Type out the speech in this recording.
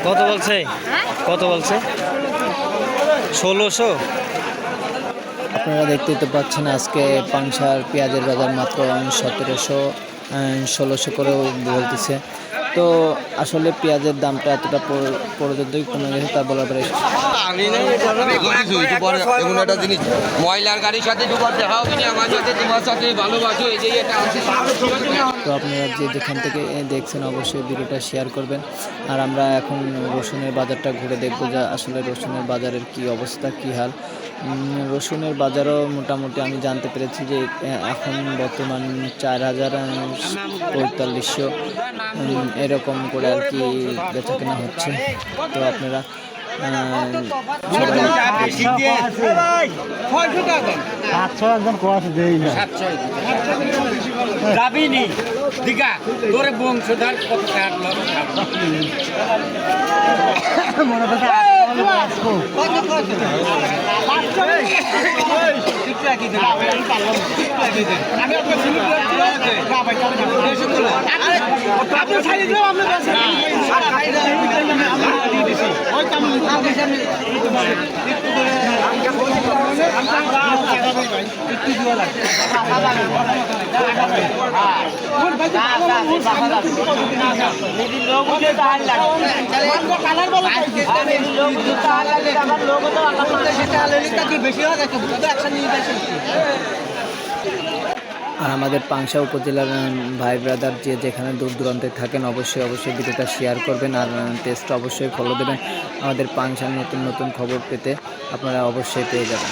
কত বলছে? কত বলছে? 1600। আপনারা দেখতেই তো পাচ্ছেন আজকে পাংশার পেঁয়াজের বাজার মাত্র 1700 1600 করেও বলতেছে। তো আসলে পেঁয়াজের দামটা এতটা পর্যন্ত কমে গেছে তা বলার পরে ময়লার গাড়ির সাথে আমার সাথে তোমার সাথে ভালোবাসো এই যে এটা আছে। তো আপনারা যে যেখান থেকে দেখছেন অবশ্যই ভিডিওটা শেয়ার করবেন। আর আমরা এখন রসুনের বাজারটা ঘুরে দেখবো যে আসলে রসুনের বাজারের কি অবস্থা, কি হাল। রসুনের বাজারও মোটামুটি আমি জানতে পেরেছি যে এখন বর্তমান 4000-4500 এরকম করে আর কি বেচা কেনা হচ্ছে। তো আপনারা বংশধর আর আমাদের পাংশা উপজেলার ভাই ব্রাদার যে যেখানে দূর দূরান্তে থাকেন অবশ্যই ভিডিওটা শেয়ার করবেন আর পেজটা অবশ্যই ফলো দেবেন। আমাদের পাংশার নতুন নতুন খবর পেতে আপনারা অবশ্যই পেয়ে যাবেন।